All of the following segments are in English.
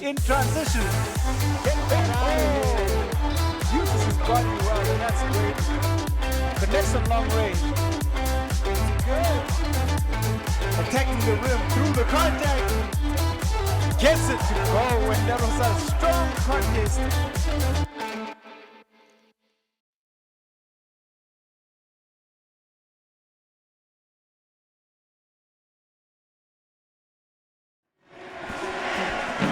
in transition. Get that out of here. Uses his body well, and that's great. Connects on long range. It's good. Attacking the rim through the contact. Gets it to go, and that was a strong contest.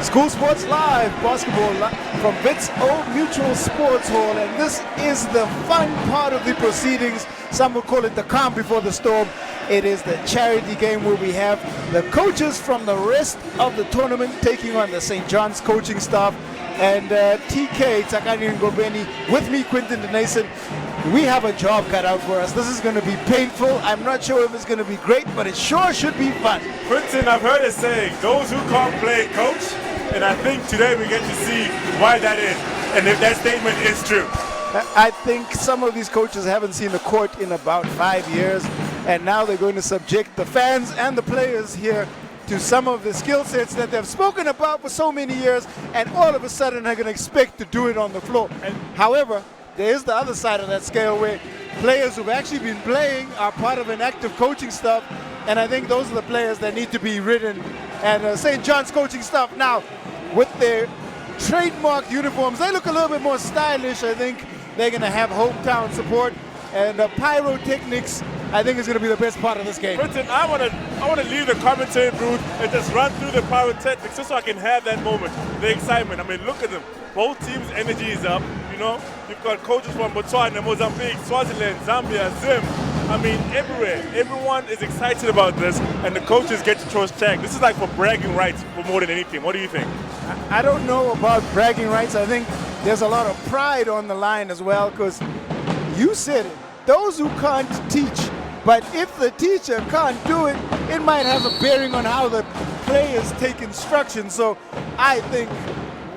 School Sports Live, basketball from Wits Old Mutual Sports Hall, and this is the fun part of the proceedings. Some will call it the calm before the storm. It is the charity game where we have the coaches from the rest of the tournament taking on the St. John's coaching staff. And TK, Takani Ngobeni, with me, Quinton Denason. We have a job cut out for us. This is going to be painful. I'm not sure if it's going to be great, but it sure should be fun. Quinton, I've heard it saying, those who can't play coach, and I think today we get to see why that is, and if that statement is true. I think some of these coaches haven't seen the court in about 5 years, and now they're going to subject the fans and the players here to some of the skill sets that they've spoken about for so many years, and all of a sudden they're going to expect to do it on the floor. However, there is the other side of that scale where players who've actually been playing are part of an active coaching staff, and I think those are the players that need to be ridden. And St. John's coaching staff now, with their trademark uniforms, they look a little bit more stylish. I think they're going to have hometown support, and pyrotechnics, I think, is going to be the best part of this game. Quinton, I want to leave the commentary booth and just run through the pyrotechnics just so I can have that moment, the excitement. I mean, look at them. Both teams' energy is up. You know, you've got coaches from Botswana, Mozambique, Swaziland, Zambia, Zim. I mean, everywhere. Everyone is excited about this, and the coaches get to trust check. This is like for bragging rights for more than anything. What do you think? I don't know about bragging rights. I think there's a lot of pride on the line as well, because you said it. Those who can't teach, but if the teacher can't do it, it might have a bearing on how the players take instruction. So I think,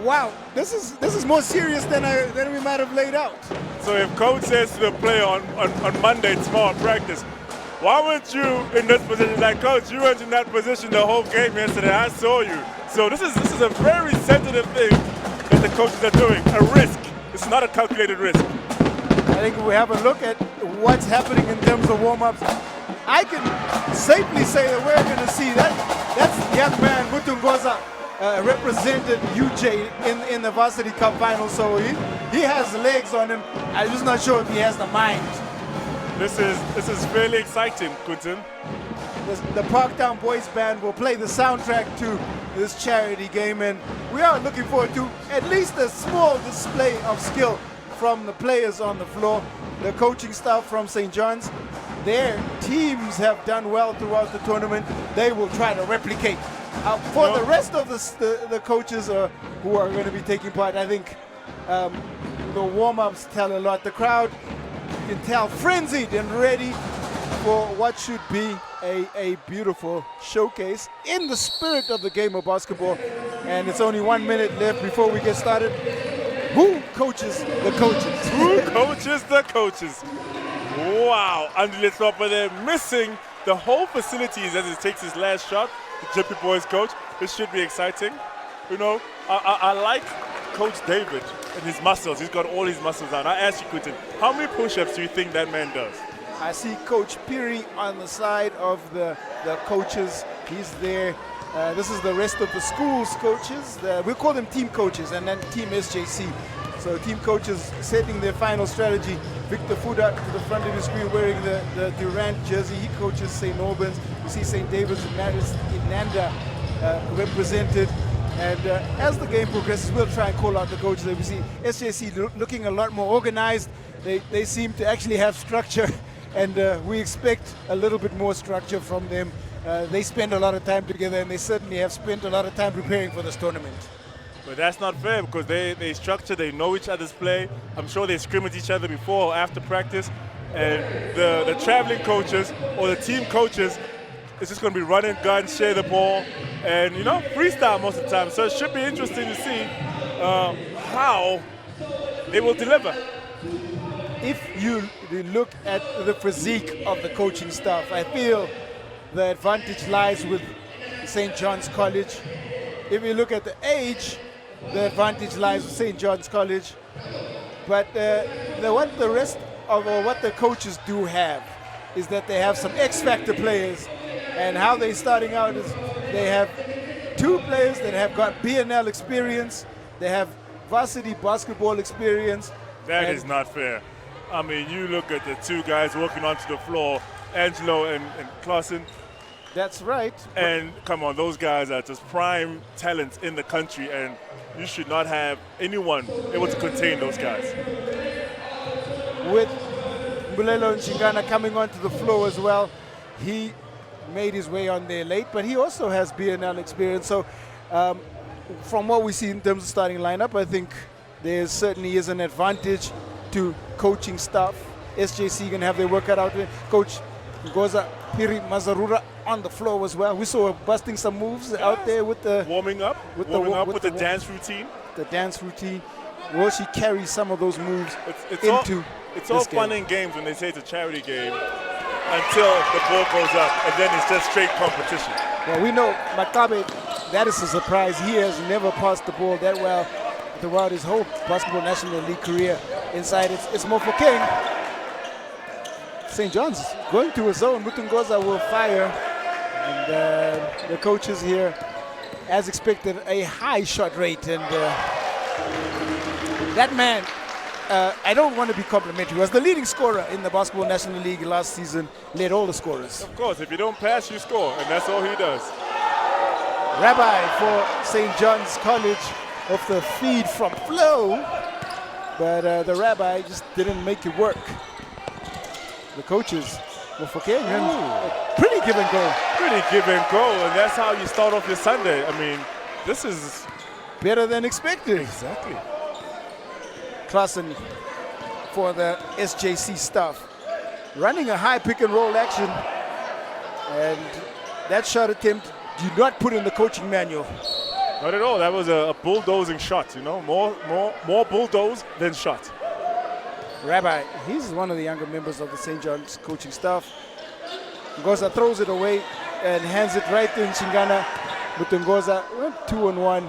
wow, this is more serious than we might have laid out. So if coach says to the player on Monday, tomorrow practice, why weren't you in this position? Like, coach, you weren't in that position the whole game yesterday. I saw you. So this is a very sensitive thing that the coaches are doing. A risk. It's not a calculated risk. I think if we have a look at what's happening in terms of warm-ups, I can safely say that we're going to see that's young man Mutungoza represented UJ in the Varsity Cup final, so he has legs on him. I'm just not sure if he has the mind. This is really exciting, Quinton. The Parktown Boys Band will play the soundtrack to this charity game, and we are looking forward to at least a small display of skill from the players on the floor. The coaching staff from St. John's, their teams have done well throughout the tournament. They will try to replicate. For the rest of the coaches who are going to be taking part, I think the warm-ups tell a lot. The crowd, you can tell, frenzied and ready for what should be a beautiful showcase in the spirit of the game of basketball. And it's only 1 minute left before we get started. Who coaches the coaches? Who coaches the coaches? Wow, Andile Sopa there missing the whole facilities as he takes his last shot. The Jippy Boys coach. This should be exciting. You know, I like Coach David and his muscles. He's got all his muscles out. I asked you, Quinton, how many push-ups do you think that man does? I see Coach Piri on the side of the coaches. He's there. This is the rest of the school's coaches. We call them team coaches, and then Team SJC. So team coaches setting their final strategy. Victor Fuda to the front of the screen wearing the Durant jersey. He coaches St. Albans. You see St. David's and Inanda represented. And as the game progresses, we'll try and call out the coaches. We see SJC looking a lot more organized. They seem to actually have structure, and we expect a little bit more structure from them. They spend a lot of time together, and they certainly have spent a lot of time preparing for this tournament. But that's not fair, because they structure, they know each other's play. I'm sure they scrimmage each other before or after practice. And the traveling coaches or the team coaches is just going to be running, gun, share the ball, and, you know, freestyle most of the time. So it should be interesting to see how they will deliver. If you look at the physique of the coaching staff, I feel the advantage lies with St. John's College. if you look at the age, the advantage lies with St. John's College. But what the rest of what the coaches do have is that they have some X-factor players. And how they're starting out is they have 2 players that have got BNL experience. They have varsity basketball experience. That is not fair. I mean, you look at the 2 guys walking onto the floor, Angelo and Clausen. That's right. And come on, those guys are just prime talents in the country, and you should not have anyone able to contain those guys. With Mbulelo Nchingana coming onto the floor as well, he made his way on there late, but he also has BNL experience. So from what we see in terms of starting lineup, I think there certainly is an advantage to coaching staff. SJC can have their work cut out with Coach Ngoza Piri Mazarura on the floor as well. We saw her busting some moves out there with the warming up with the dance routine. The dance routine. Will she carry some of those moves into It's all fun and games when they say it's a charity game until the ball goes up, and then it's just straight competition. Well, we know Makabe, that is a surprise. He has never passed the ball that well throughout his whole Basketball National League career. Inside, it's Mofokeng. St. John's going to a zone. Mutungoza will fire. And the coaches here, as expected, a high shot rate. And that man, I don't want to be complimentary, was the leading scorer in the Basketball National League last season, led all the scorers. Of course, if you don't pass, you score, and that's all he does. Rabbi for St. John's College off the feed from Flo, but the Rabbi just didn't make it work. The coaches were for pretty give and go. Pretty give and go, and that's how you start off your Sunday. I mean, this is better than expected. Exactly. Clausen for the SJC stuff. Running a high pick and roll action, and that shot attempt did not put in the coaching manual. Not at all. That was a bulldozing shot, you know, more bulldoze than shot. Rabbi, he's one of the younger members of the St. John's coaching staff. Ngoza throws it away and hands it right to Nchingana. Mutungoza went 2-on-1.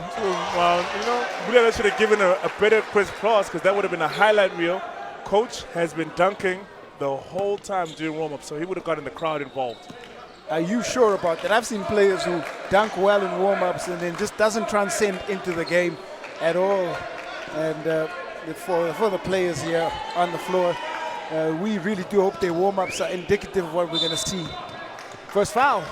Well, you know, Mbulelo should have given a better applause, because that would have been a highlight reel. Coach has been dunking the whole time during warm-up, so he would have gotten the crowd involved. Are you sure about that? I've seen players who dunk well in warm-ups and then just doesn't transcend into the game at all. And for the players here on the floor, we really do hope their warm-ups are indicative of what we're going to see. First foul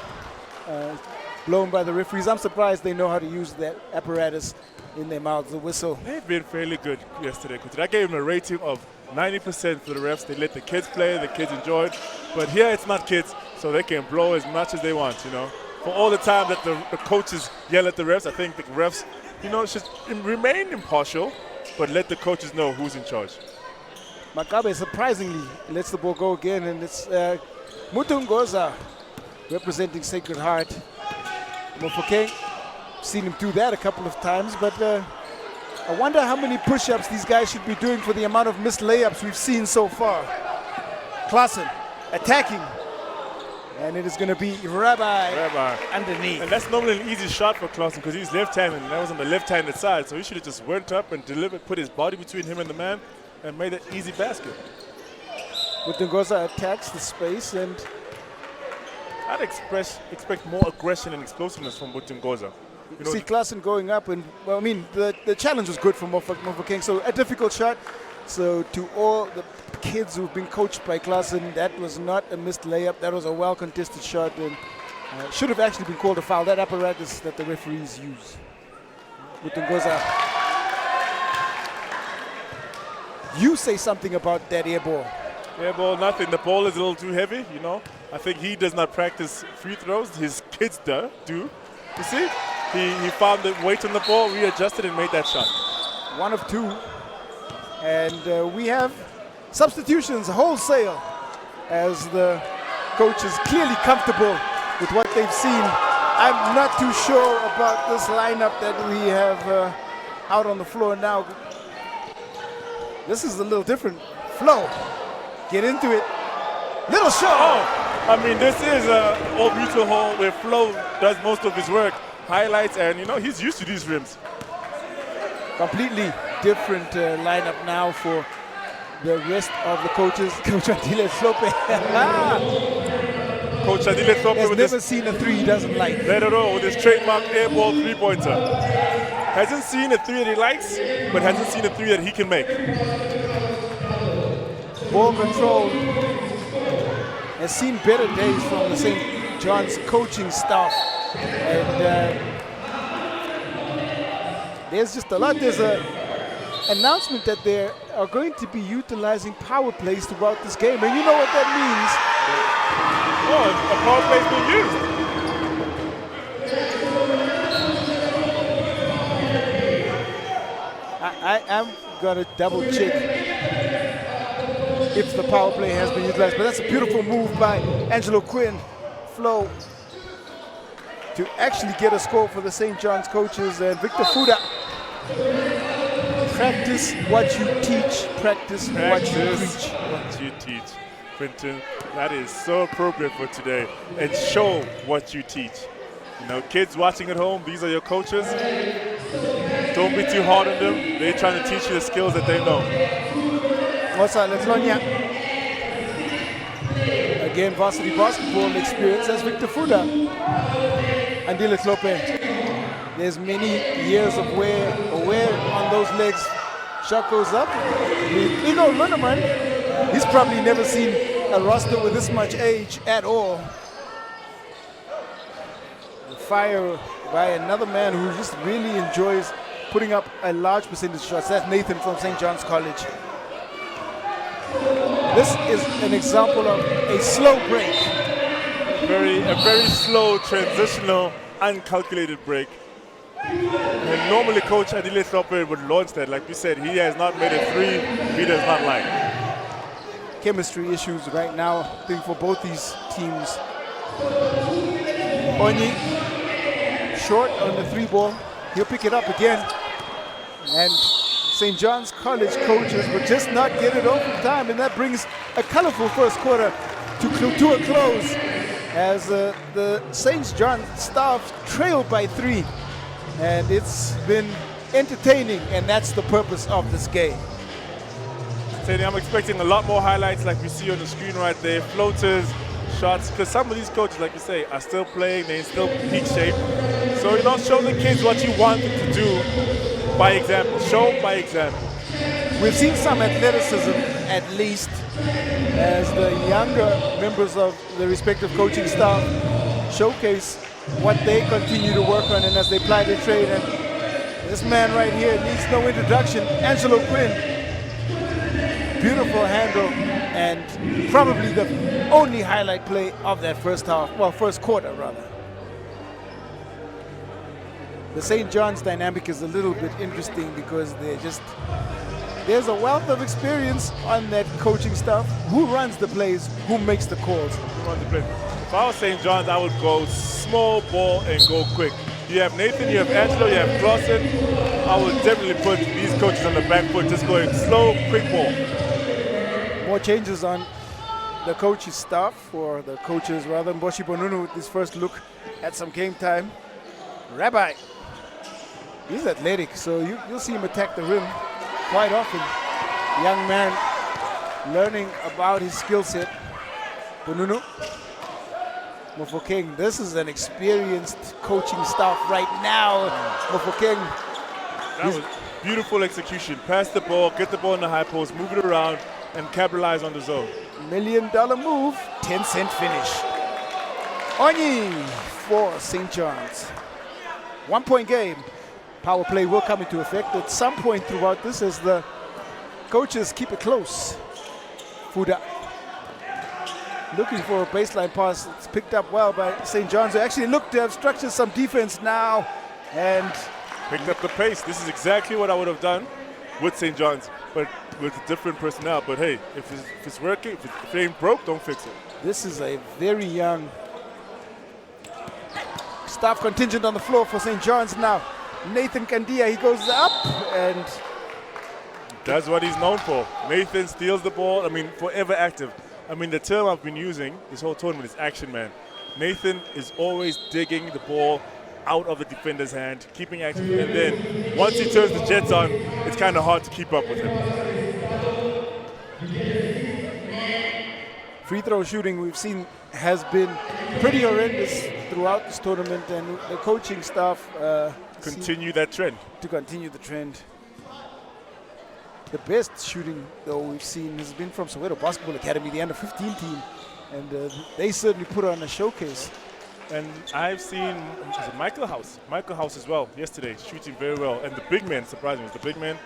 blown by the referees. I'm surprised they know how to use that apparatus in their mouths, the whistle. They've been fairly good yesterday. I gave them a rating of 90% for the refs. They let the kids play, the kids enjoy it. But here it's not kids, so they can blow as much as they want, you know. For all the time that the coaches yell at the refs, I think the refs, you know, should remain impartial, but let the coaches know who's in charge. Makabe surprisingly lets the ball go again, and it's Mutungoza representing Sacred Heart. Mofokeng, seen him do that a couple of times, but I wonder how many push-ups these guys should be doing for the amount of missed layups we've seen so far. Clausen attacking, and it is going to be Rabbi underneath. And that's normally an easy shot for Clausen, because he's left-handed, and that was on the left-handed side, so he should have just went up and delivered, put his body between him and the man, and made an easy basket. Mutungoza attacks the space, and I'd expect more aggression and explosiveness from Mutungoza. You know, see Clausen going up, and well, I mean, the challenge was good for Mofokeng, so a difficult shot. So to all the kids who've been coached by Clausen, that was not a missed layup. That was a well-contested shot, and should have actually been called a foul. That apparatus that the referees use. Mutungoza, you say something about that air ball. Air ball, nothing. The ball is a little too heavy, you know. I think he does not practice free throws. His kids do. You see? He found the weight on the ball, readjusted, and made that shot. 1 of 2. And we have substitutions wholesale as the coach is clearly comfortable with what they've seen. I'm not too sure about this lineup that we have out on the floor now. This is a little different. Flo, get into it. Little shot. Oh, I mean, this is Old Mutual Hall where Flo does most of his work. highlights, and he's used to these rims. Completely different lineup now for the rest of the coaches. Coach Andile Slope Coach Adile Thope has with never seen a three he doesn't like. Let it roll with his trademark airball three-pointer. Hasn't seen a three that he likes, but hasn't seen a three that he can make. Ball control has seen better days from the St. John's coaching staff. And there's just a lot. There's an announcement that they are going to be utilizing power plays throughout this game. And you know what that means. Oh, a power play's being used. I am going to double check if the power play has been utilized. But that's a beautiful move by Angelo Quinn. Flo to actually get a score for the St. John's coaches. And Victor Fuda. Practice what you teach. Practice what you preach. What you teach. Quentin, that is so appropriate for today. And show what you teach. Kids watching at home, these are your coaches. Don't be too hard on them. They're trying to teach you the skills that they know. What's up, Letlonia? Again, varsity basketball experience as Victor Fuda. Andile Slope. There's many years of wear on those legs. Shot goes up. Ego Lunderman, he's probably never seen a roster with this much age at all. The fire by another man who just really enjoys putting up a large percentage of shots. That's Nathan from St. John's College. This is an example of a slow break. A very slow, transitional, uncalculated break. And normally Coach Adile Thope would launch that. Like we said, he has not made a three he does not like. Chemistry issues right now, I think, for both these teams. Onyi, short on the three ball. He'll pick it up again. And St. John's College coaches will just not get it off in time. And that brings a colorful first quarter to a close as the St. John's staff trailed by 3. And it's been entertaining, and that's the purpose of this game. I'm expecting a lot more highlights like we see on the screen right there. Floaters, shots, because some of these coaches, like you say, are still playing, they're in still peak shape. So, show the kids what you want them to do by example. Show by example. We've seen some athleticism, at least, as the younger members of the respective coaching staff showcase what they continue to work on and as they ply their trade. And this man right here needs no introduction, Angelo Quinn. Beautiful handle, and probably the only highlight play of that first quarter rather. The St. John's dynamic is a little bit interesting because there's a wealth of experience on that coaching staff. Who runs the plays? Who makes the calls? Who runs the plays? If I was St. John's, I would go small ball and go quick. You have Nathan, you have Angelo, you have Clausen. I would definitely put these coaches on the back foot, just going slow, quick ball. More changes on the coach's staff, or the coaches rather. Mboshi Bonunu with his first look at some game time. Rabbi, he's athletic, so you'll see him attack the rim quite often. Young man learning about his skill set. Bonunu. Mofokeng, this is an experienced coaching staff right now. Mofokeng. That was beautiful execution. Pass the ball, get the ball in the high post, move it around, and capitalize on the zone. $1 million move, 10-cent finish. Onyi for St. John's. 1 point game. Power play will come into effect at some point throughout this as the coaches keep it close. Fuda looking for a baseline pass. It's picked up well by St. John's. They actually look to have structured some defense now and picked up the pace. This is exactly what I would have done with St. John's, but with a different personnel. But hey, if it's working, if it ain't broke, don't fix it. This is a very young staff contingent on the floor for St. John's now. Nathan Kandia, he goes up and that's what he's known for. Nathan steals the ball. I mean, forever active. I mean, the term I've been using this whole tournament is action man. Nathan is always digging the ball out of the defender's hand, keeping action, and then once he turns the jets on, it's kind of hard to keep up with him. Free throw shooting we've seen has been pretty horrendous throughout this tournament, and the coaching staff Continue that trend. to continue the trend. The best shooting, though, we've seen has been from Soweto Basketball Academy, the under-15 team, and they certainly put on a showcase. And I've seen Michael House as well yesterday, shooting very well. And the big man, surprisingly, the big man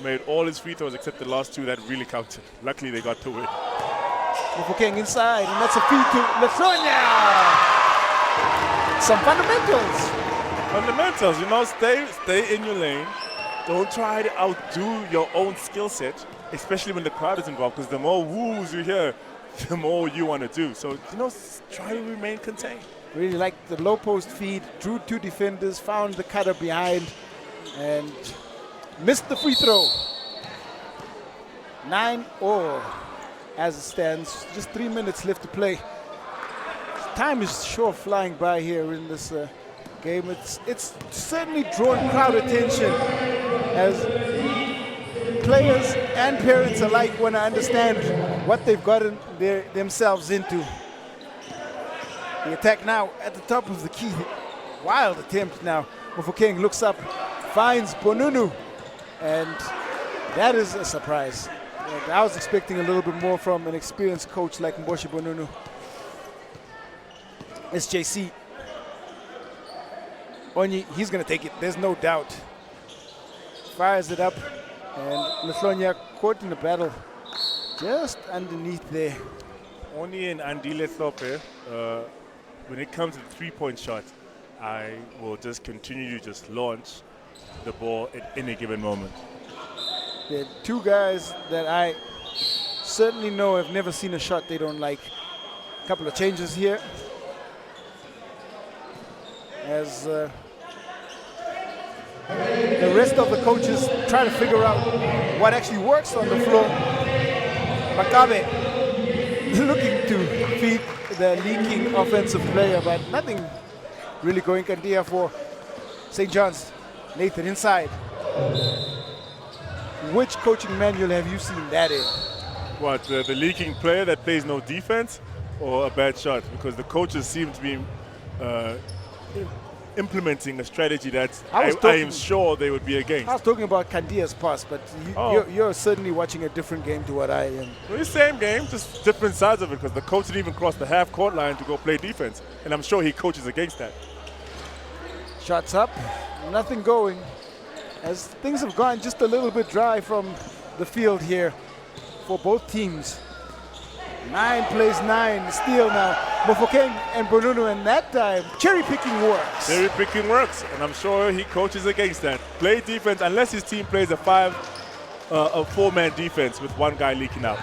made all his free throws except the last two that really counted. Luckily, they got to win. Mofokeng inside, and that's a feed to Leflonia. Some fundamentals. Fundamentals, you know, stay in your lane. Don't try to outdo your own skill set, especially when the crowd is involved, because the more woos you hear, the more you want to do. So, you know, try to remain contained. Really like the low post feed, drew two defenders, found the cutter behind, and missed the free throw. 9-all as it stands. Just 3 minutes left to play. Time is sure flying by here in this game. It's certainly drawn crowd attention as players and parents alike want to understand what they've gotten themselves into. The attack now at the top of the key. Wild attempt now. Mofokeng looks up, finds Bonunu, and that is a surprise. I was expecting a little bit more from an experienced coach like Mboshi Bonunu. SJC. Onyi, he's going to take it, there's no doubt. Fires it up, and Leflonia caught in the battle just underneath there. Only in Andile Thope, when it comes to the three-point shot, I will just continue to just launch the ball at any given moment. There are two guys that I certainly know have never seen a shot they don't like. A couple of changes here. As the rest of the coaches try to figure out what actually works on the floor. Makabe looking to feed the leaking offensive player, but nothing really going Kandia for St. John's. Nathan inside. Which coaching manual have you seen that in? What, the leaking player that plays no defense, or a bad shot? Because the coaches seem to be implementing a strategy that I am sure they would be against. I was talking about Kandia's pass, but you're certainly watching a different game to what I am. Well, the same game, just different sides of it, because the coach didn't even cross the half-court line to go play defense, and I'm sure he coaches against that. Shots up, nothing going, as things have gone just a little bit dry from the field here for both teams. 9 plays 9, steal now. Mofokeng and Bonunu, and that time, cherry picking works. Cherry picking works, and I'm sure he coaches against that. Play defense, unless his team plays a 4-man defense with one guy leaking out.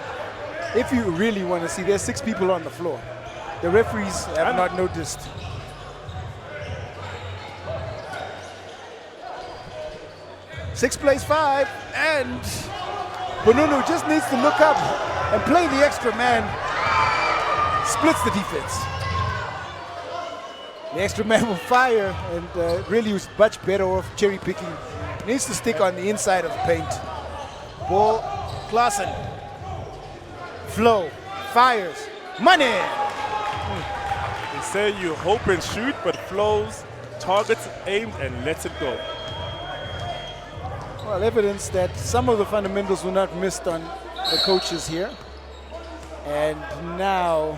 If you really want to see, there's 6 people on the floor. The referees have not noticed. Six plays 5, and Bonunu just needs to look up and play the extra man. Splits the defense. The extra man will fire, and really was much better off cherry picking. Needs to stick on the inside of the paint. Ball, Klaassen. Flow, fires, money. They say you hope and shoot, but flows, targets, aims, and lets it go. Well, evidence that some of the fundamentals were not missed on the coaches here. And now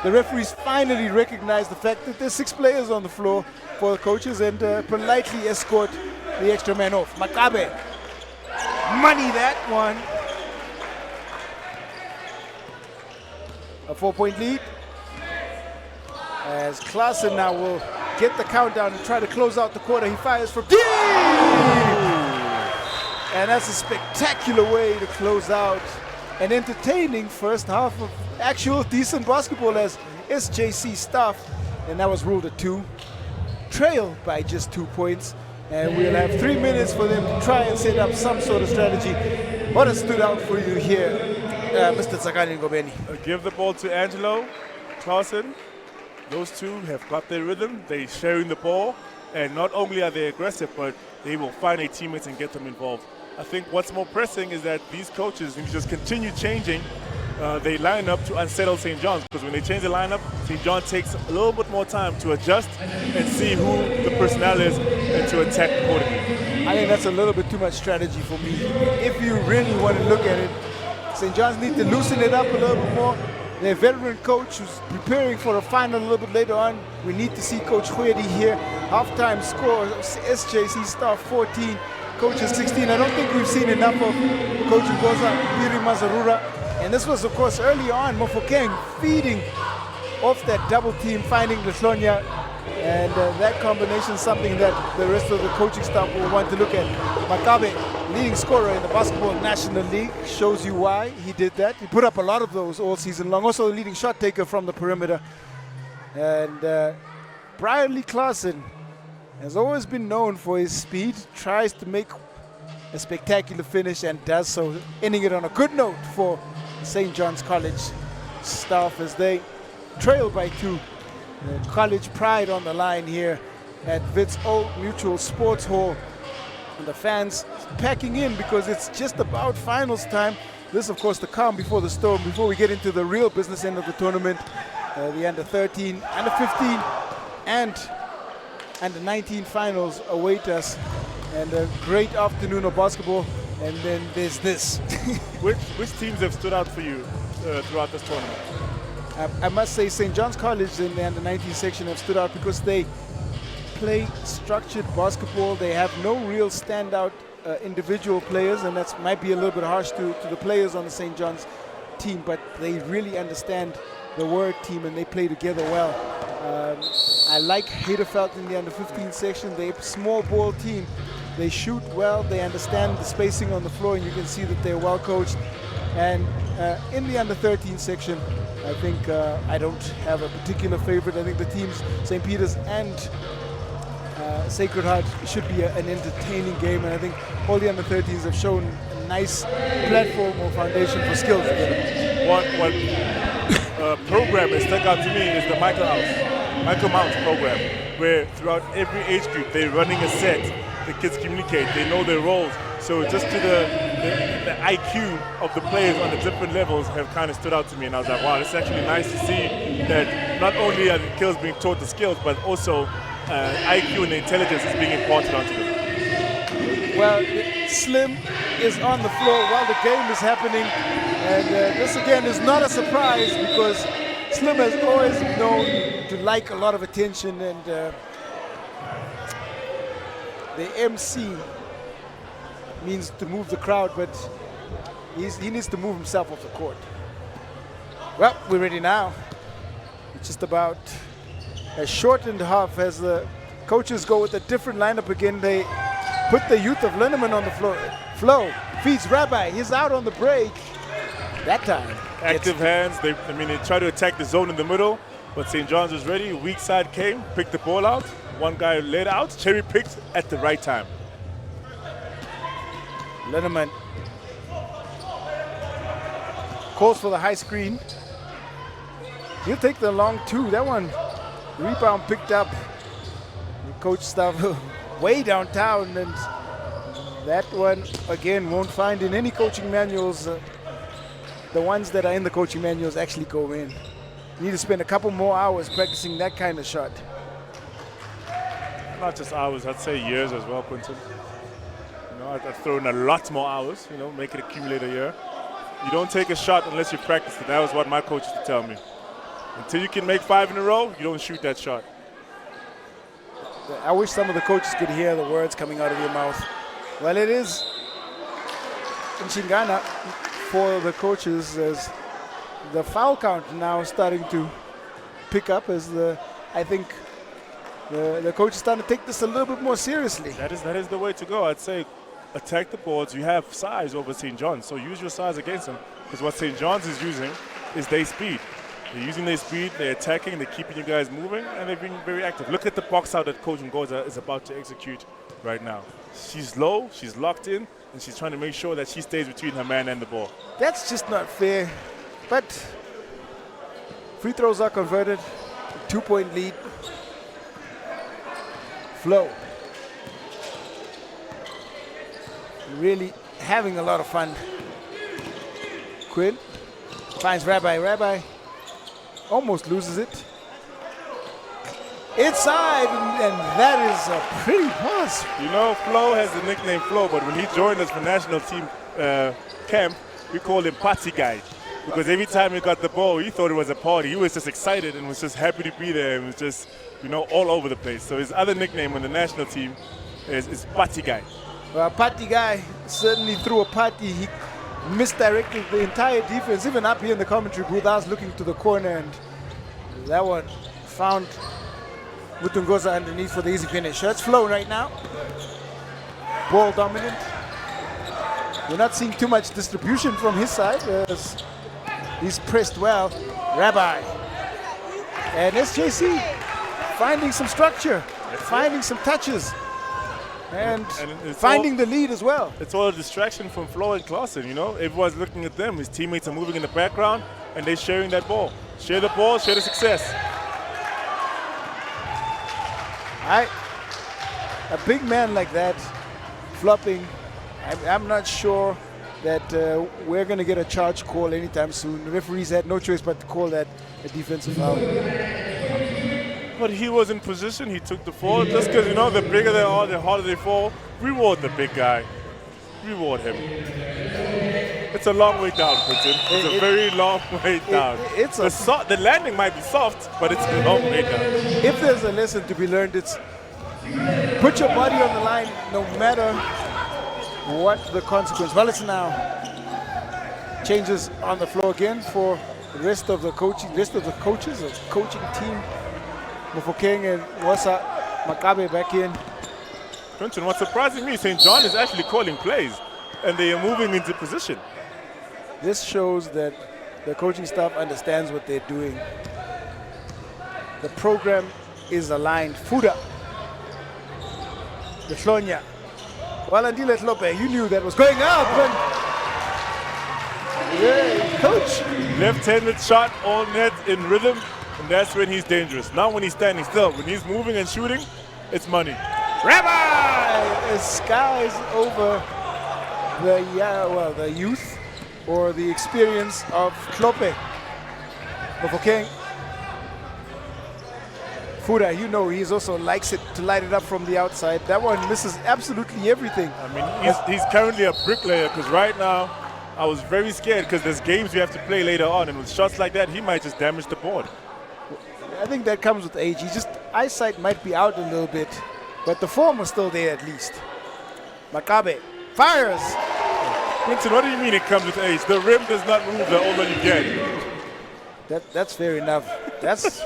the referees finally recognize the fact that there's 6 players on the floor for the coaches and politely escort the extra man off. Makabe, money that one. A 4-point lead. As Klaassen now will get the countdown and try to close out the quarter. He fires from deep! And that's a spectacular way to close out an entertaining first half of actual decent basketball as SJC stuff. And that was ruled a 2. Trail by just 2 points. And we'll have 3 minutes for them to try and set up some sort of strategy. What has stood out for you here, Mr. Tsakani Ngobeni? Give the ball to Angelo Klaassen. those two have got their rhythm. They're sharing the ball, and not only are they aggressive, but they will find their teammates and get them involved. I think what's more pressing is that these coaches need to just continue changing they line up to unsettle St. John's, because when they change the lineup, St. John takes a little bit more time to adjust and see who the personnel is and to attack accordingly. I think that's a little bit too much strategy for me. If you really want to look at it, St. John's need to loosen it up a little bit more. Their veteran coach who's preparing for a final a little bit later on. We need to see Coach Huedi here. Halftime score, SJC star 14, coach is 16. I don't think we've seen enough of Coach Ngoza Piri Mazarura. And this was, of course, early on, Mofokeng feeding off that double team, finding Lehlonya. And that combination is something that the rest of the coaching staff will want to look at. Makabe, leading scorer in the Basketball National League, shows you why he did that. He put up a lot of those all season long. Also the leading shot taker from the perimeter. And Brian Lee Claassen has always been known for his speed, tries to make a spectacular finish and does so, ending it on a good note for St. John's College staff as they trail by 2. College pride on the line here at Wits Old Mutual Sports Hall. And the fans packing in because it's just about finals time. This, of course, the calm before the storm, before we get into the real business end of the tournament. The under 13, under 15, and under 19 finals await us. And a great afternoon of basketball. And then there's this. Which teams have stood out for you throughout this tournament? I must say St. John's College in the under 19 section have stood out because they play structured basketball. They have no real standout individual players, and that might be a little bit harsh to the players on the St. John's team, but they really understand the word team and they play together well. I like Haderfeld in the under 15 section. They're a small ball team. They shoot well, they understand the spacing on the floor, and you can see that they're well coached. And in the under 13 section, I think I don't have a particular favorite. I think the teams, St. Peter's and Sacred Heart, should be an entertaining game. And I think all the under 13s have shown a nice platform or foundation for skills. One program that stuck out to me is the Michael Mounts program, where throughout every age group they're running a set. The kids communicate, they know their roles. So just to the IQ of the players on the different levels have kind of stood out to me, and I was like, wow, it's actually nice to see that not only are the kids being taught the skills, but also IQ and intelligence is being imparted onto them. Well, Slim is on the floor while the game is happening, and this again is not a surprise because Slim has always known to like a lot of attention, and the MC means to move the crowd, but he needs to move himself off the court. Well, we're ready now. It's just about a shortened half as the coaches go with a different lineup again. They put the youth of Linneman on the floor. Flo feeds Rabbi. He's out on the break. That time. Active hands. They try to attack the zone in the middle, but St. John's was ready. Weak side came, picked the ball out. One guy laid out, cherry picked at the right time. Linneman calls for the high screen. He'll take the long 2. That one, rebound picked up. Coach stuff way downtown, and that one again won't find in any coaching manuals. The ones that are in the coaching manuals actually go in. You need to spend a couple more hours practicing that kind of shot. Not just hours, I'd say years as well, Quinton. I've thrown a lot more hours, make it accumulate a year. You don't take a shot unless you practice it. That was what my coach used to tell me. Until you can make 5 in a row, you don't shoot that shot. I wish some of the coaches could hear the words coming out of your mouth. Well, it is in Shingana for the coaches as the foul count now starting to pick up as I think the coach is starting to take this a little bit more seriously. That is the way to go. I'd say attack the boards. You have size over St. John's, so use your size against them. Because what St. John's is using is their speed. They're using their speed, they're attacking, they're keeping you guys moving, and they're being very active. Look at the box out that Coach Ngoza is about to execute right now. She's low, she's locked in, and she's trying to make sure that she stays between her man and the ball. That's just not fair. But free throws are converted. 2-point lead. Flo really having a lot of fun. Quinn finds Rabbi. Rabbi almost loses it. Inside, and that is a pretty pass. You know, Flo has the nickname Flo, but when he joined us for national team camp, we called him Party Guy. Because every time he got the ball, he thought it was a party. He was just excited and was just happy to be there and was just, you know, all over the place. So his other nickname on the national team is Party Guy. Well, Party Guy certainly threw a party. He misdirected the entire defense. Even up here in the commentary booth, I was looking to the corner, and that one found Mutungoza underneath for the easy finish. That's Flo right now. Ball dominant. We're not seeing too much distribution from his side as he's pressed well. Rabbi. And SJC finding some structure, finding some touches, and finding the lead as well. It's all a distraction from Flo and Clausen, you know? Everyone's looking at them. His teammates are moving in the background, and they're sharing that ball. Share the ball, share the success. A big man like that, flopping, I'm not sure that we're going to get a charge call anytime soon. The referees had no choice but to call that a defensive foul. But he was in position, he took the fall. Just because, you know, the bigger they are, the harder they fall. Reward the big guy. Reward him. It's a long way down, Quinton. It's a very long way down. The landing might be soft, but it's a long way down. If there's a lesson to be learned, it's put your body on the line no matter what the consequence. Well, it's now changes on the floor again for the rest of the coaches, the coaching team. Mofokeng and Wasa Makabe back in. Quinton, what's surprising me, St. John is actually calling plays, and they are moving into position. This shows that the coaching staff understands what they're doing. The program is aligned. Fuda. The Shlonya. Well, Andile Tlope, you knew that was going up. And yeah, coach. Left-handed shot, all net in rhythm, and that's when he's dangerous. Not when he's standing still. When he's moving and shooting, it's money. Rabbi skies over the youth or the experience of Klope. Mofokeng. Fuda, you know, he also likes it to light it up from the outside. That one misses absolutely everything. I mean, he's currently a bricklayer because right now I was very scared because there's games we have to play later on, and with shots like that, he might just damage the board. I think that comes with age. Eyesight might be out a little bit, but the form was still there at least. Makabe fires. Quinton, what do you mean it comes with age? The rim does not move the older you get. That's fair enough. That's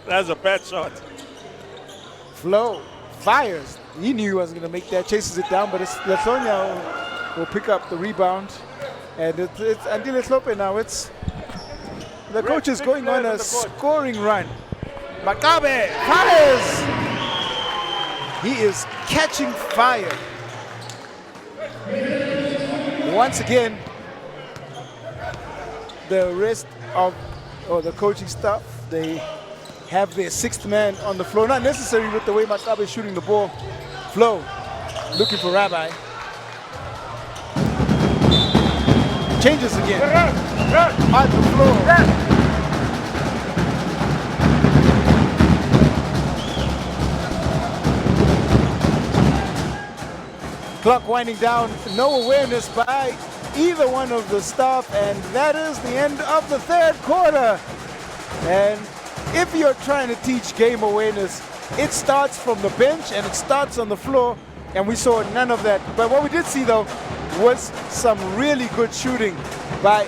a bad shot. Flo fires. He knew he wasn't going to make that. Chases it down, but it's Latonia will pick up the rebound. And it's Andile Tlope now. It's the coach is going on a scoring run. Makabe fires. He is catching fire. Once again, the rest of the coaching staff, they have their sixth man on the floor. Not necessary with the way Makabe is shooting the ball. Flo looking for Rabbi. Changes again. On the floor. Clock winding down, no awareness by either one of the staff, and that is the end of the third quarter. And if you're trying to teach game awareness, it starts from the bench and it starts on the floor, and we saw none of that. But what we did see, though, was some really good shooting by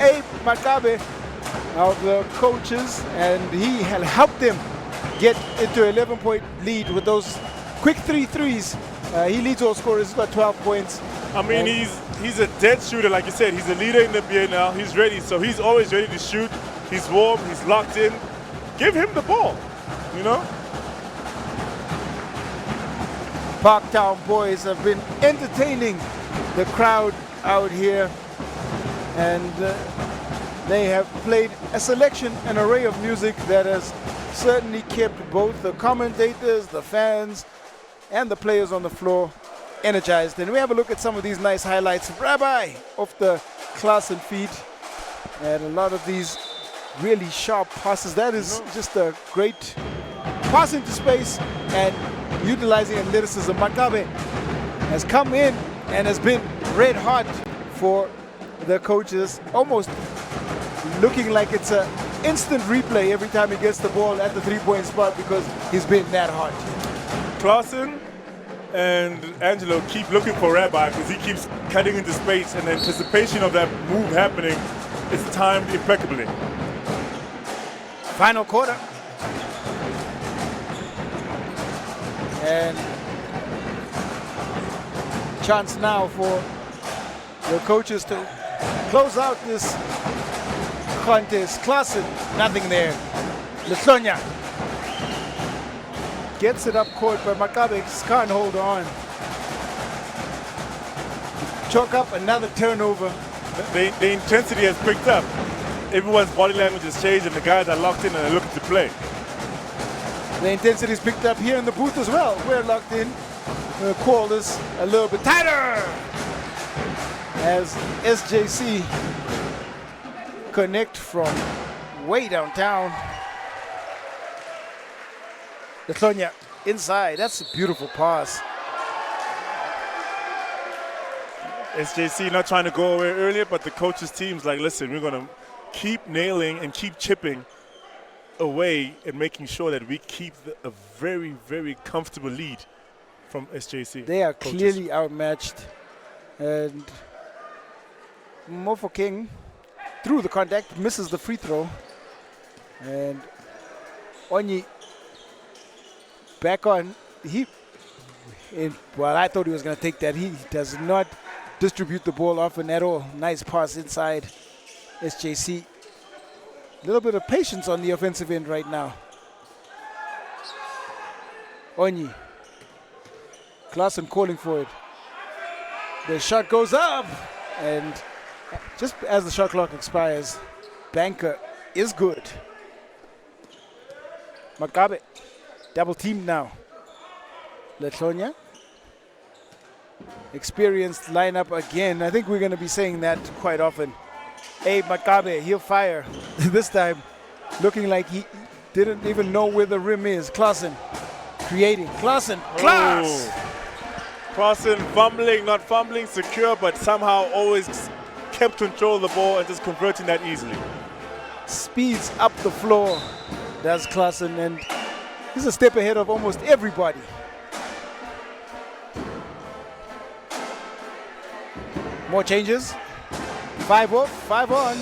Abe Makabe of the coaches, and he had helped them get into an 11-point lead with those quick 3 threes. He leads all scorers. He's got 12 points. I mean, he's a dead shooter, like you said. He's a leader in the NBA now. He's ready, so he's always ready to shoot. He's warm. He's locked in. Give him the ball, you know? Parktown boys have been entertaining the crowd out here, and they have played a selection, an array of music that has certainly kept both the commentators, the fans, and the players on the floor energized. And we have a look at some of these nice highlights. Rabbi off the Klaassen feed, and a lot of these really sharp passes. That is just a great pass into space and utilizing athleticism. Makabe has come in and has been red hot for the coaches, almost looking like it's an instant replay every time he gets the ball at the three-point spot because he's been that hot. Klaassen and Angelo keep looking for Rabbi because he keeps cutting into space, and the anticipation of that move happening is timed impeccably. Final quarter. And chance now for the coaches to close out this contest. Klaassen, nothing there. Lithonia gets it up court, but Makabe can't hold on. Chalk up another turnover. The intensity has picked up. Everyone's body language has changed, and the guys are locked in and are looking to play. The intensity is picked up here in the booth as well. We're locked in. We'll call this a little bit tighter as SJC connect from way downtown. Lithonia inside. That's a beautiful pass. SJC not trying to go away earlier, but the coaches' team's like, listen, we're going to keep nailing and keep chipping away and making sure that we keep a very, very comfortable lead from SJC. They are coaches. Clearly outmatched. And Mofo King, through the contact, misses the free throw. And Onyi back on. Well, I thought he was going to take that. He does not distribute the ball often at all. Nice pass inside SJC. A little bit of patience on the offensive end right now. Onyi. Klaassen calling for it. The shot goes up. And just as the shot clock expires, banker is good. Makabe, double teamed now. Lithonia. Experienced lineup again. I think we're going to be saying that quite often. Hey, Makabe, he'll fire. This time, looking like he didn't even know where the rim is. Klaassen creating. Klaassen. Klaas! Klaassen fumbling, not fumbling, secure, but somehow always kept control of the ball and just converting that easily. Speeds up the floor, does Klaassen, and he's a step ahead of almost everybody. More changes. 5 off, 5 on.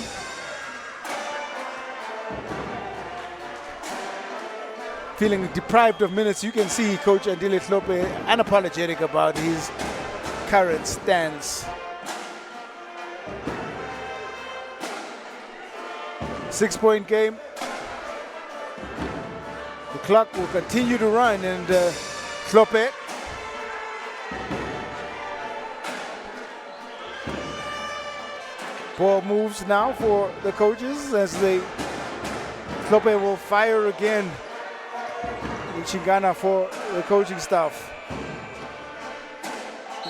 Feeling deprived of minutes. You can see Coach Andile Tlhophe unapologetic about his current stance. 6-point game. The clock will continue to run, and Tlhophe ball moves now for the coaches as Tlhophe will fire again in Chingana for the coaching staff.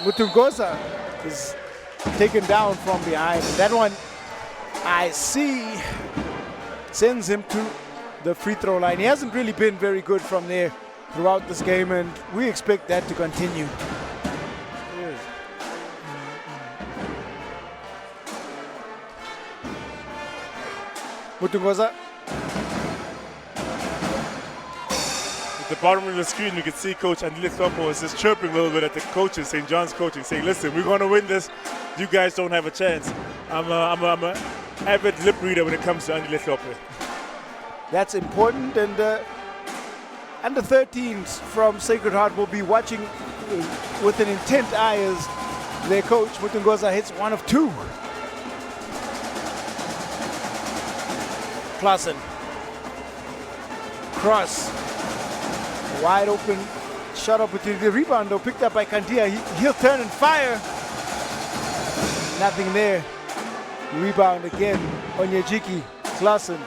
Mutungoza is taken down from behind. That one, I see, sends him to the free throw line. He hasn't really been very good from there throughout this game, and we expect that to continue. Mutungoza. At the bottom of the screen, you can see Coach Andile Tlhophe is just chirping a little bit at the coaches, St. John's coaching, saying, listen, we're going to win this. You guys don't have a chance. I'm a avid lip reader when it comes to Andile Tlhophe. That's important, and under 13s from Sacred Heart will be watching with an intent eye as their coach, Mutungoza, hits one of two. Klaassen. Cross. Wide open shot opportunity. Rebound though picked up by Kandia. He'll turn and fire. Nothing there. Rebound again. Onyejiki. Klaassen.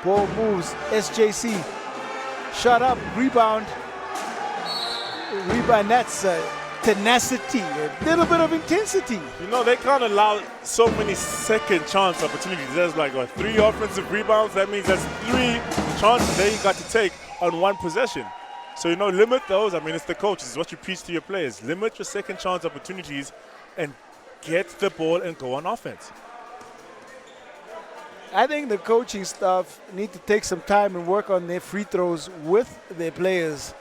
Ball moves. SJC Shot up, rebound. Rebound, that's tenacity, a little bit of intensity. You know, they can't allow so many second chance opportunities. There's like 3 offensive rebounds. That means that's 3 chances they got to take on 1 possession. So, you know, limit those. I mean, it's the coaches. It's what you preach to your players. Limit your second chance opportunities and get the ball and go on offense. I think the coaching staff need to take some time and work on their free throws with their players.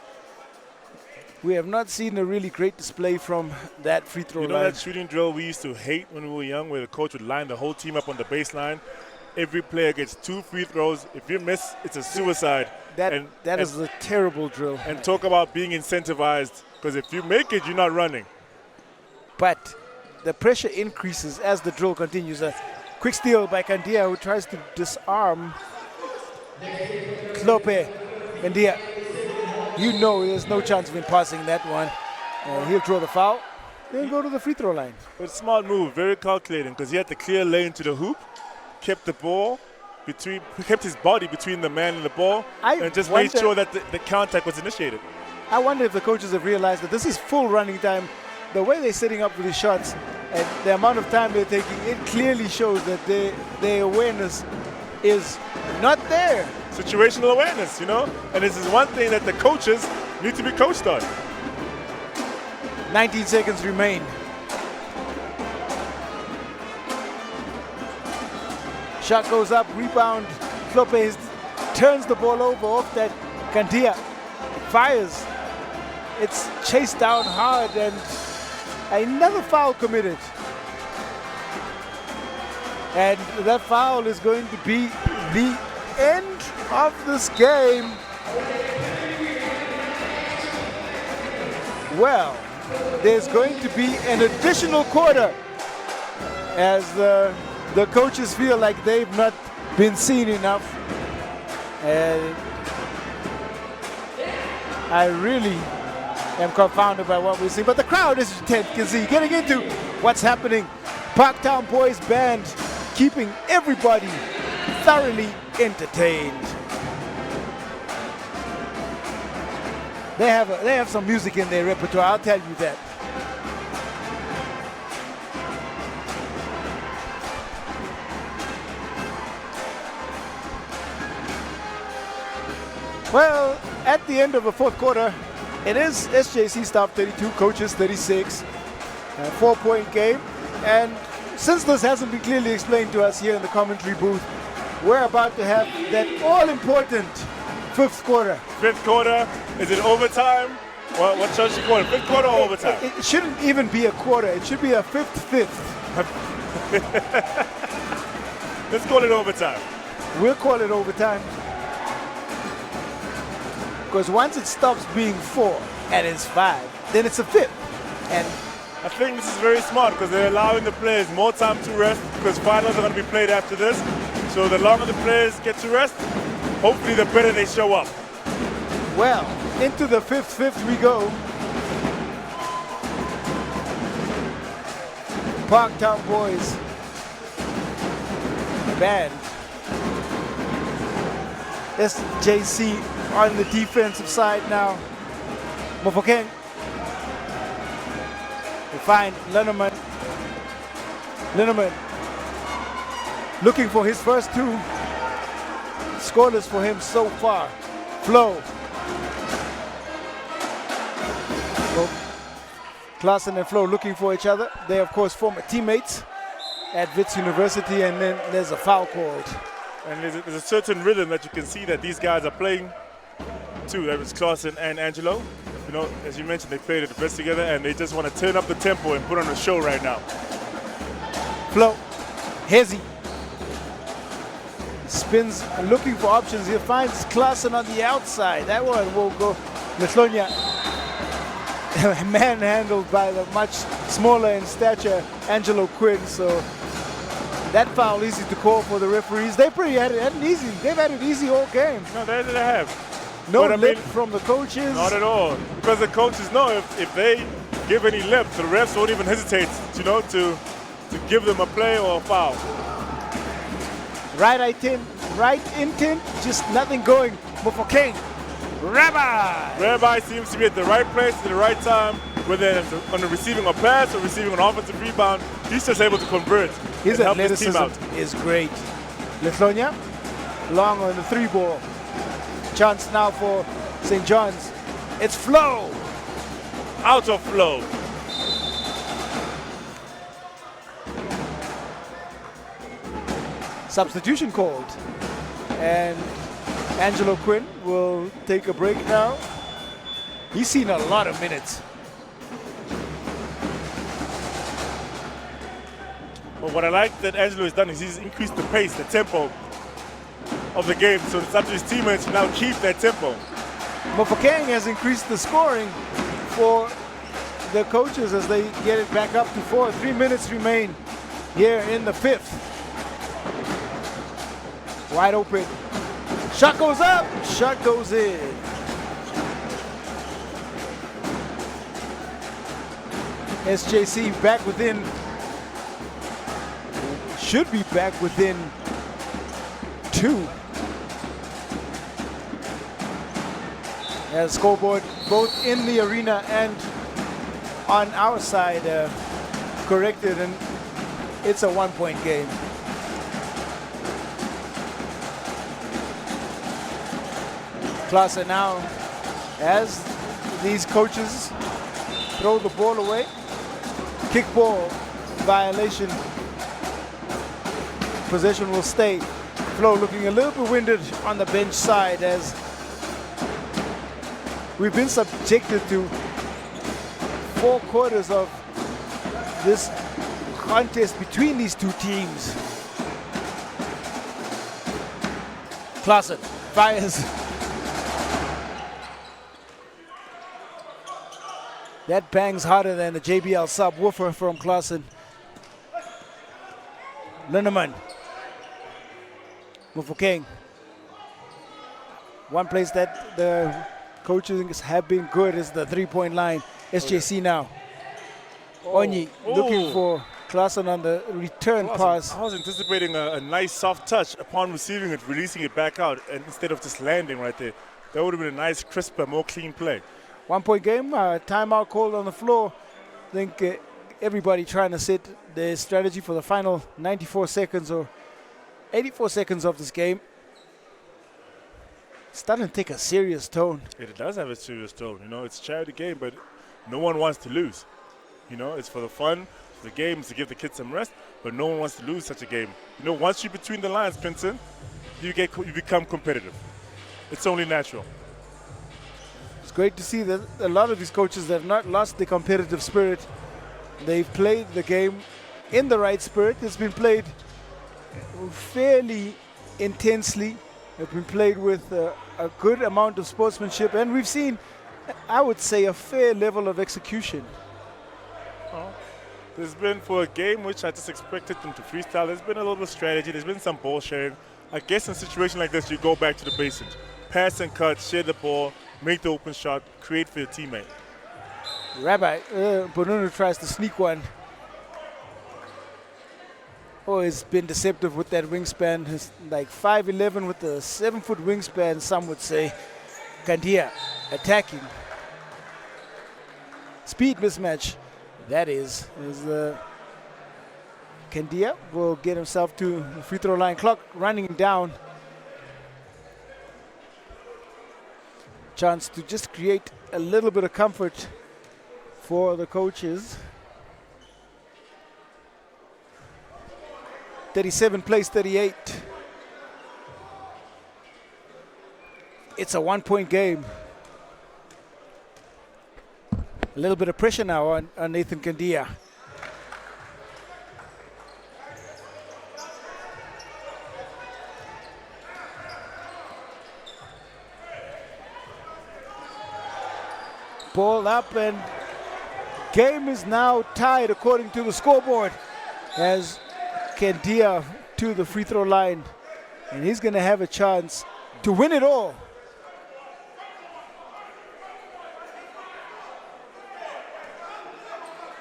We have not seen a really great display from that free throw line. You know that shooting drill we used to hate when we were young, where the coach would line the whole team up on the baseline? Every player gets 2 free throws. If you miss, it's a suicide. That is a terrible drill. And talk about being incentivized, because if you make it, you're not running. But the pressure increases as the drill continues. A quick steal by Kandia, who tries to disarm Klope. Kandia, you know there's no chance of him passing that one. He'll draw the foul, then go to the free throw line. But smart move, very calculating, because he had the clear lane to the hoop, kept his body between the man and the ball, and just made sure that the contact was initiated. I wonder if the coaches have realized that this is full running time. The way they're setting up with the shots and the amount of time they're taking, it clearly shows that their awareness is not there. Situational awareness, you know? And this is one thing that the coaches need to be coached on. 19 seconds remain. Shot goes up, rebound. Klope turns the ball over off that. Kandia fires. It's chased down hard and another foul committed. And that foul is going to be the end of this game. Well, there's going to be an additional quarter as the coaches feel like they've not been seen enough. And I really am confounded by what we see. But the crowd, as you can see, getting into what's happening. Parktown Boys Band keeping everybody thoroughly entertained. They have some music in their repertoire, I'll tell you that. Well, at the end of the 4th quarter, it is SJC staff 32, coaches 36, 4-point game. And since this hasn't been clearly explained to us here in the commentary booth, we're about to have that all-important 5th quarter. 5th quarter, is it overtime? Well, what should you call it, 5th quarter or overtime? It shouldn't even be a quarter, it should be a 5th. Let's call it overtime. We'll call it overtime. Because once it stops being 4 and it's 5, then it's a 5th. And I think this is very smart because they're allowing the players more time to rest because finals are going to be played after this. So the longer the players get to rest, hopefully the better they show up. Well, into the 5th we go. Parktown Boys Band. SJC on the defensive side now. Mofokeng. We find Linneman. Linneman looking for his first 2. Scoreless for him so far. Flo. Klaassen and Flo looking for each other. They, of course, former teammates at Wits University, and then there's a foul called. And there's a certain rhythm that you can see that these guys are playing too. That was Klaassen and Angelo. You know, as you mentioned, they played at the best together, and they just want to turn up the tempo and put on a show right now. Flo, Hezi spins, looking for options. He finds Klaassen on the outside. That one will go. Letlonia manhandled by the much smaller in stature Angelo Quinn. So that foul easy to call for the referees. They pretty had it easy. They've had it easy all game. No, they have. No lip from the coaches. Not at all. Because the coaches know if they give any lip, the refs won't even hesitate, you know, to give them a play or a foul. Right intent, just nothing going. Mofokeng Rabbi! Rabbi seems to be at the right place at the right time, whether it's on the receiving a pass or receiving an offensive rebound. He's just able to convert His and help his team out. athleticism is great. Lithonia, long on the 3-ball. Chance now for St. John's. It's Flow. Out of flow. Substitution called. And Angelo Quinn will take a break now. He's seen a lot of minutes. But what I like that Angelo has done is he's increased the pace, the tempo of the game. So it's up to his teammates to now keep that tempo. Mofokeng has increased the scoring for the coaches as they get it back up to 4. 3 minutes remain here in the 5th. Wide open. Shot goes up, shot goes in. SJC back within, should be back within 2. As scoreboard both in the arena and on our side corrected, and it's a 1-point game. Klaassen now, as these coaches throw the ball away, kickball violation, possession will stay. Flo looking a little bit winded on the bench side as we've been subjected to 4 quarters of this contest between these two teams. Klaassen fires. That bangs harder than the JBL subwoofer from Klaassen. Linneman. Mofokeng. One place that the coaches have been good is the 3-point line. SJC now. Onyi looking for Klaassen on the return pass. I was anticipating a nice soft touch upon receiving it, releasing it back out, and instead of just landing right there. That would have been a nice, crisper, more clean play. 1-point game, timeout called on the floor. I think everybody trying to set their strategy for the final 94 seconds or 84 seconds of this game. It's starting to take a serious tone. It does have a serious tone. You know, it's a charity game, but no one wants to lose. You know, it's for the fun, for the game, to give the kids some rest, but no one wants to lose such a game. You know, once you're between the lines, Pinson, you become competitive. It's only natural. It's great to see that a lot of these coaches have not lost the competitive spirit. They've played the game in the right spirit. It's been played fairly intensely. It's been played with a good amount of sportsmanship, and we've seen, I would say, a fair level of execution. There's been, for a game which I just expected them to freestyle, there's been a little bit of strategy, there's been some ball sharing. I guess in a situation like this, you go back to the basics. Pass and cut, share the ball, make the open shot, create for your teammate. Rabbi, Bonunu tries to sneak one. Oh, he's been deceptive with that wingspan. He's like 5'11" with a 7-foot wingspan, some would say. Kandia attacking. Speed mismatch. That is Kandia will get himself to the free throw line. Clock running down. Chance to just create a little bit of comfort for the coaches. 37 plays 38. It's a 1-point game. A little bit of pressure now on Nathan Kandia. Ball up, and game is now tied according to the scoreboard as Kandia to the free throw line, and he's going to have a chance to win it all.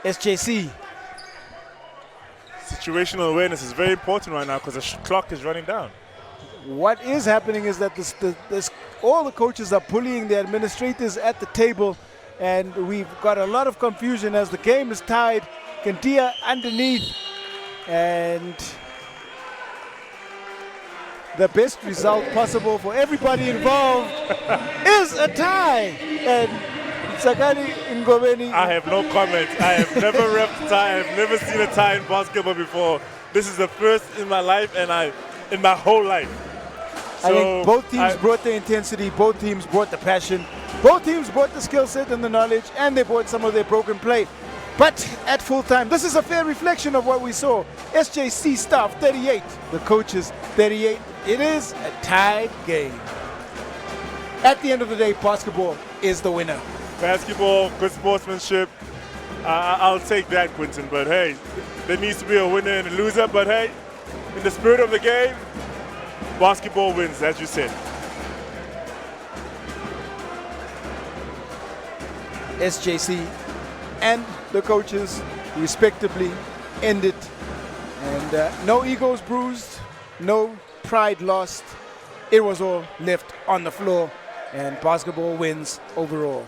SJC. Situational awareness is very important right now because the clock is running down. What is happening is that this all the coaches are bullying the administrators at the table, and we've got a lot of confusion as the game is tied. Kantia underneath, and the best result possible for everybody involved is a tie. And Sakani Ngobeni. I have no comment. I have never repped a tie. I have never seen a tie in basketball before. This is the first in my life and in my whole life. I think both teams brought the intensity, both teams brought the passion, both teams brought the skill set and the knowledge, and they brought some of their broken play. But at full time, this is a fair reflection of what we saw. SJC staff 38, the coaches 38. It is a tied game. At the end of the day, basketball is the winner. Basketball, good sportsmanship. I'll take that, Quinton. But hey, there needs to be a winner and a loser. But hey, in the spirit of the game, basketball wins, as you said. SJC and the coaches respectively ended. And no egos bruised, no pride lost. It was all left on the floor, and basketball wins overall.